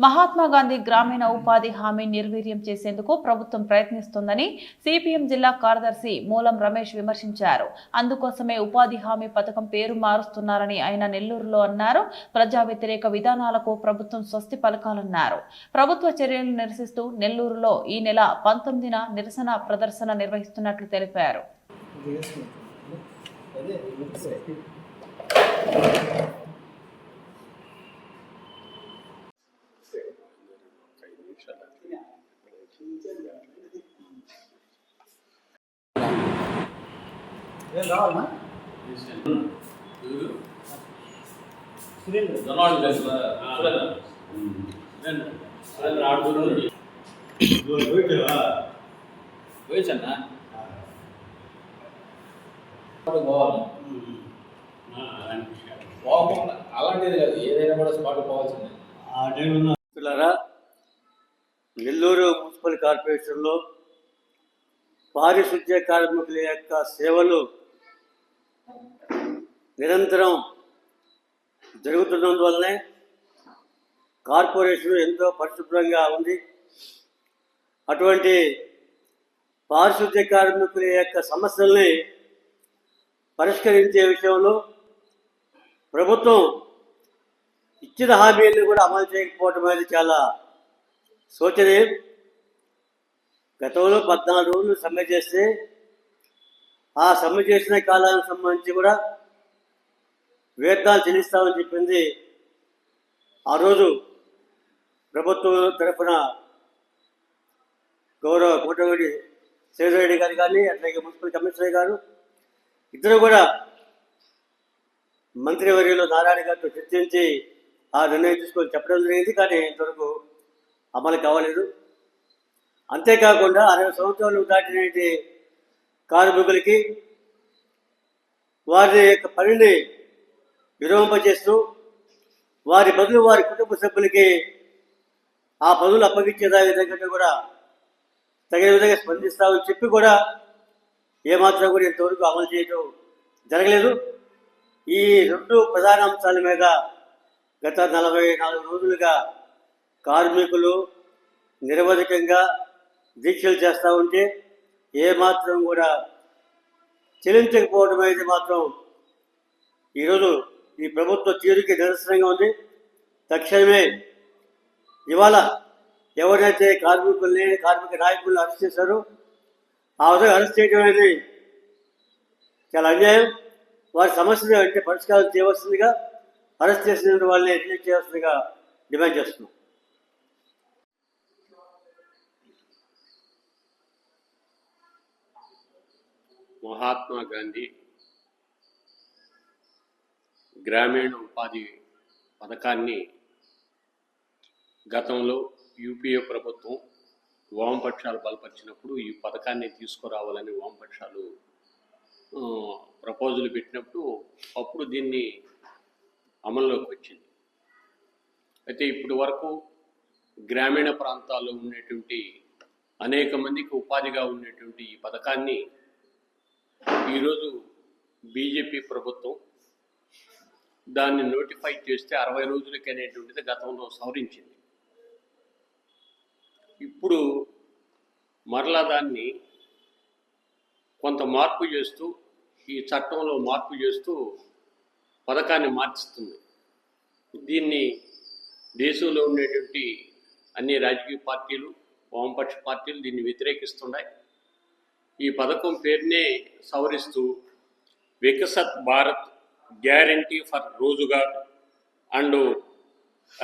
మహాత్మా గాంధీ గ్రామీణ ఉపాధి హామీ నిర్వీర్యం చేసేందుకు ప్రభుత్వం ప్రయత్నిస్తోందని సిపిఎం జిల్లా కార్యదర్శి మూలం రమేష్ విమర్శించారు. అందుకోసమే ఉపాధి హామీ పథకం పేరు మారుస్తున్నారని ఆయన నెల్లూరులో అన్నారు. ప్రజా వ్యతిరేక విధానాలకు ప్రభుత్వం స్వస్తి పలకాలన్నారు. ప్రభుత్వ చర్యలను నిరసిస్తూ నెల్లూరులో ఈ నెల 19న నిరసన ప్రదర్శన నిర్వహిస్తున్నట్లు తెలిపారు. అలాంటిది కాదు, ఏదైనా కూడా స్పాట్ పోవాల్సిందే. నెల్లూరు మున్సిపల్ కార్పొరేషన్లో పారిశుద్ధ్య కార్మికుల యొక్క సేవలు నిరంతరం జరుగుతున్నందువల్లనే కార్పొరేషన్ ఎంతో పరిశుభ్రంగా ఉంది. అటువంటి పారిశుద్ధ్య కార్మికుల యొక్క సమస్యల్ని పరిష్కరించే విషయంలో ప్రభుత్వం ఇచ్చిన హామీలను కూడా అమలు చేయకపోవడం అనేది చాలా శోచనీయం. గతంలో 14 రోజులు సమ్మె చేస్తే ఆ సమ్మె చేసిన కాలానికి సంబంధించి కూడా వేతనాలు చెల్లిస్తామని చెప్పింది. ఆ రోజు ప్రభుత్వం తరఫున గౌరవ కోటమిరెడ్డి శ్రీధర్ గారు కానీ అట్లాగే మున్సిపల్ కమిషనర్ గారు ఇద్దరు కూడా మంత్రివర్యులు నారాయణ గారితో చర్చించి ఆ నిర్ణయం తీసుకొని చెప్పడం జరిగింది. కానీ ఇంతవరకు అమలు కావలేదు. అంతేకాకుండా 60 సంవత్సరాలు దాటినటువంటి కార్మికులకి వారి యొక్క పనిని విరమింపజేస్తూ వారి బదులు వారి కుటుంబ సభ్యులకి ఆ పనులు అప్పగించేదానికి తగ్గట్టు కూడా తగిన విధంగా స్పందిస్తామని చెప్పి కూడా ఏమాత్రం కూడా ఇంతవరకు అమలు చేయడం జరగలేదు. ఈ 2 ప్రధాన అంశాల మీద గత 44 రోజులుగా కార్మికులు నిరవధికంగా దీక్షలు చేస్తూ ఉంటే ఏమాత్రం కూడా చెల్లించకపోవడం అనేది మాత్రం ఈరోజు ఈ ప్రభుత్వ తీరుకి నిరసనంగా ఉంది. తక్షణమే ఇవాళ ఎవరైతే కార్మిక నాయకులను అరెస్ట్ చేశారో ఆ విధంగా అరెస్ట్ చేయడం అనేది చాలా అన్యాయం. వారి సమస్యను అంటే పరిష్కారం చేయవలసిందిగా, అరెస్ట్ చేసిన వాళ్ళని రిలీజ్ చేయవలసిందిగా డిమాండ్ చేస్తున్నాం. మహాత్మా గాంధీ గ్రామీణ ఉపాధి పథకాన్ని గతంలో యూపీఏ ప్రభుత్వం వామపక్షాలు బలపరిచినప్పుడు ఈ పథకాన్ని తీసుకురావాలని వామపక్షాలు ప్రపోజల్ పెట్టినప్పుడు అప్పుడు దీన్ని అమల్లోకి వచ్చింది. అయితే ఇప్పటి వరకు గ్రామీణ ప్రాంతాల్లో ఉండేటువంటి అనేక మందికి ఉపాధిగా ఉండేటువంటి ఈ పథకాన్ని ఈరోజు బీజేపీ ప్రభుత్వం దాన్ని నోటిఫై చేస్తే 60 రోజులకి అనేటువంటిది గతంలో సవరించింది. ఇప్పుడు మరలా దాన్ని కొంత మార్పు చేస్తూ ఈ చట్టంలో మార్పు చేస్తూ పథకాన్ని మార్చుతుంది. దీన్ని దేశంలో ఉండేటువంటి అన్ని రాజకీయ పార్టీలు, వామపక్ష పార్టీలు దీన్ని వ్యతిరేకిస్తున్నాయి. ఈ పథకం పేరునే సవరిస్తూ Viksit Bharat guarantee for Rozgar and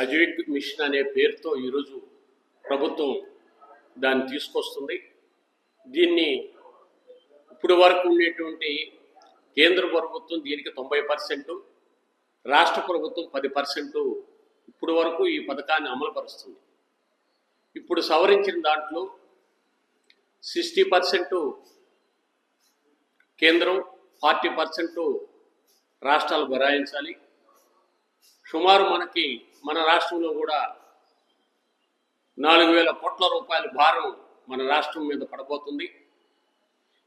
Ajeevika mission అనే పేరుతో ఈరోజు ప్రభుత్వం దాన్ని తీసుకొస్తుంది. దీన్ని ఇప్పుడు వరకు ఉండేటువంటి కేంద్ర ప్రభుత్వం దీనికి 90%, రాష్ట్ర ప్రభుత్వం 10% ఇప్పుడు వరకు ఈ పథకాన్ని అమలుపరుస్తుంది. ఇప్పుడు సవరించిన దాంట్లో 60% కేంద్రం, 40% రాష్ట్రాలు భరాయించాలి. సుమారు మన రాష్ట్రంలో కూడా 4,000 కోట్ల రూపాయల భారం మన రాష్ట్రం మీద పడబోతుంది.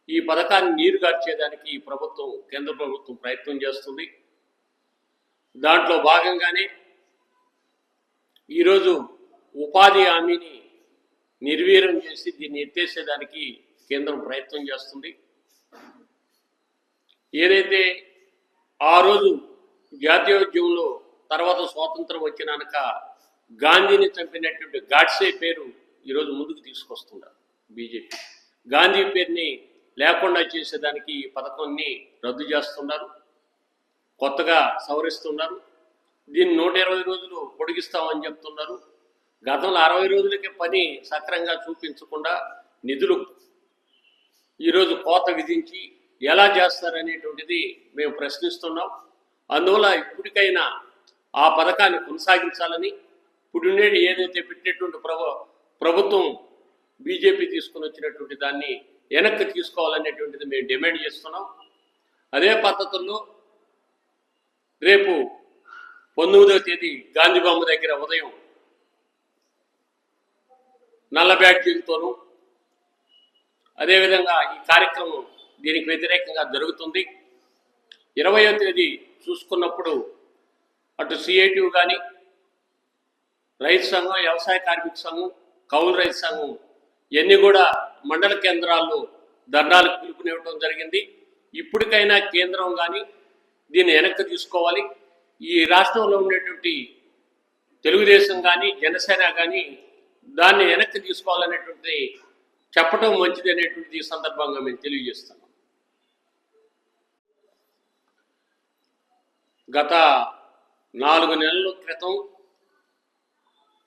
ఈ పథకాన్ని నీరుగార్చేదానికి ఈ ప్రభుత్వం, కేంద్ర ప్రభుత్వం ప్రయత్నం చేస్తుంది. దాంట్లో భాగంగానే ఈరోజు ఉపాధి హామీని నిర్వీర్యం చేసి దీన్ని ఎత్తేసేదానికి కేంద్రం ప్రయత్నం చేస్తుంది. ఏదైతే ఆ రోజు జాతీయోద్యమంలో తర్వాత స్వాతంత్రం వచ్చినాక గాంధీని చంపినటువంటి గాడ్సే పేరు ఈరోజు ముందుకు తీసుకొస్తున్నారు బీజేపీ. గాంధీ పేరుని లేకుండా చేసేదానికి ఈ పథకాన్ని రద్దు చేస్తున్నారు, కొత్తగా సవరిస్తున్నారు. దీన్ని 120 రోజులు పొడిగిస్తామని చెప్తున్నారు. గతంలో 60 రోజులకే పని సక్రంగా చూపించకుండా నిధులు ఈరోజు కోత విధించి ఎలా చేస్తారనేటువంటిది మేము ప్రశ్నిస్తున్నాం. అందువల్ల ఇప్పటికైనా ఆ పథకాన్ని కొనసాగించాలని, ఇప్పుడుండేది ఏదైతే పెట్టినటువంటి ప్రభుత్వం బీజేపీ తీసుకుని వచ్చినటువంటి దాన్ని వెనక్కి తీసుకోవాలనేటువంటిది మేము డిమాండ్ చేస్తున్నాం. అదే పద్ధతుల్లో రేపు 19వ తేదీ గాంధీ బొమ్మ దగ్గర ఉదయం నల్ల బ్యాడ్జీలతోనూ అదేవిధంగా ఈ కార్యక్రమం దీనికి వ్యతిరేకంగా జరుగుతుంది. 20వ తేదీ చూసుకున్నప్పుడు అటు సిఐటియు కానీ, రైతు సంఘం, వ్యవసాయ కార్మిక సంఘం, కౌలు రైతు సంఘం ఇవన్నీ కూడా మండల కేంద్రాల్లో ధర్నాలకు పిలుపునివ్వడం జరిగింది. ఇప్పటికైనా కేంద్రం కానీ దీన్ని వెనక్కి తీసుకోవాలి. ఈ రాష్ట్రంలో ఉండేటువంటి తెలుగుదేశం కానీ, జనసేన కానీ దాన్ని వెనక్కి తీసుకోవాలనేటువంటి చెప్పడం మంచిది అనేటువంటి ఈ సందర్భంగా మేము తెలియజేస్తున్నాం. గత 4 నెలల క్రితం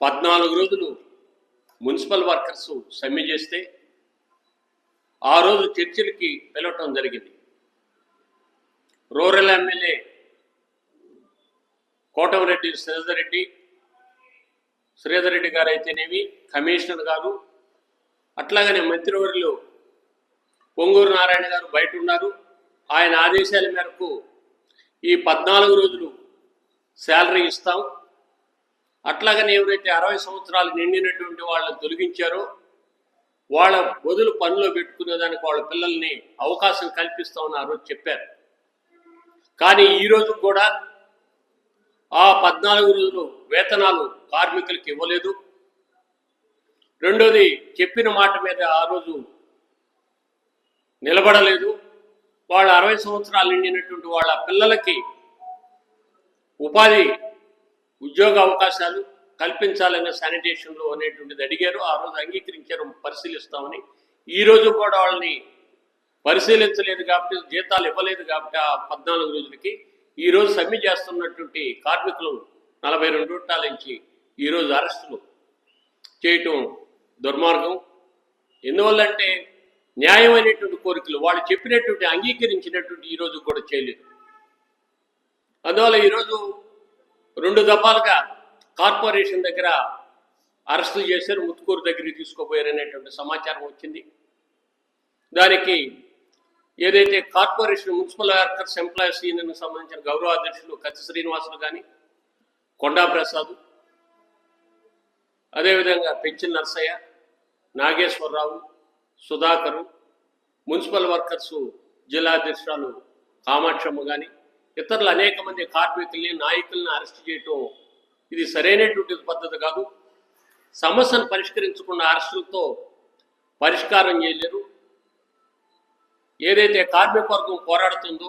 14 రోజులు మున్సిపల్ వర్కర్స్ సమ్మె చేస్తే ఆ రోజు చర్చలకి పిలవటం జరిగింది. రూరల్ ఎమ్మెల్యే కోటమిరెడ్డి శ్రీధర్ రెడ్డి గారు అయితేనేమి, కమిషనర్ గారు, అట్లాగనే మంత్రివర్యులు పొంగూరు నారాయణ గారు బయట ఉన్నారు. ఆయన ఆదేశాల మేరకు ఈ 14 రోజులు శాలరీ ఇస్తాం, అట్లాగనే ఎవరైతే 60 సంవత్సరాలు నిండినటువంటి వాళ్ళని తొలగించారో వాళ్ళ బదులు పనిలో పెట్టుకునేదానికి వాళ్ళ పిల్లల్ని అవకాశం కల్పిస్తామని ఆ రోజు చెప్పారు. కానీ ఈరోజు కూడా ఆ 14 రోజులు వేతనాలు కార్మికులకు ఇవ్వలేదు. రెండోది, చెప్పిన మాట మీద ఆ రోజు నిలబడలేదు. వాళ్ళ 60 సంవత్సరాలు నిండినటువంటి వాళ్ళ పిల్లలకి ఉపాధి ఉద్యోగ అవకాశాలు కల్పించాలనే శానిటేషన్లో అనేటువంటిది అడిగారు. ఆ రోజు అంగీకరించారు, పరిశీలిస్తామని. ఈరోజు కూడా వాళ్ళని పరిశీలించలేదు కాబట్టి, జీతాలు ఇవ్వలేదు కాబట్టి ఆ 14 రోజులకి ఈరోజు సమ్మె చేస్తున్నటువంటి కార్మికులు 42 రూపాయల నుంచి ఈరోజు అరెస్టులు చేయటం దుర్మార్గం. ఎందువల్లంటే న్యాయమైనటువంటి కోరికలు వాళ్ళు చెప్పినటువంటి అంగీకరించినటువంటి ఈరోజు కూడా చేయలేదు. అందువల్ల ఈరోజు 2 దఫాలుగా కార్పొరేషన్ దగ్గర అరెస్టులు చేశారు, ముత్తుకూరు దగ్గరికి తీసుకోపోయారు అనేటువంటి సమాచారం వచ్చింది. దానికి ఏదైతే కార్పొరేషన్ మున్సిపల్ వర్కర్స్ ఎంప్లాయీస్ యూనియన్కి సంబంధించిన గౌరవ అధ్యక్షులు కత్తి శ్రీనివాసులు కానీ, కొండా ప్రసాద్, అదేవిధంగా పెంచిన నర్సయ్య, నాగేశ్వరరావు, సుధాకరు, మున్సిపల్ వర్కర్సు జిల్లా అధ్యక్షురాలు కామాక్షమ్మ కానీ ఇతరులు అనేక మంది కార్మికుల్ని, నాయకుల్ని అరెస్ట్ చేయటం ఇది సరైనటువంటి పద్ధతి కాదు. సమస్యను పరిష్కరించుకున్న అరెస్టులతో పరిష్కారం చేయలేరు. ఏదైతే కార్మిక వర్గం పోరాడుతుందో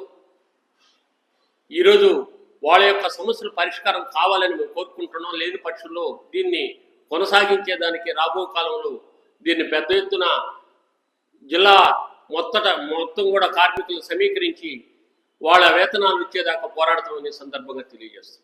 ఈరోజు వాళ్ళ యొక్క సమస్యల పరిష్కారం కావాలని మేము కోరుకుంటున్నాం. లేని పక్షంలో దీన్ని కొనసాగించేదానికి రాబో కాలంలో దీన్ని పెద్ద ఎత్తున జిల్లా మొత్తం కూడా కార్మికులను సమీకరించి వాళ్ళ వేతనాలు ఇచ్చేదాకా పోరాడతామనే సందర్భంగా తెలియజేస్తాం.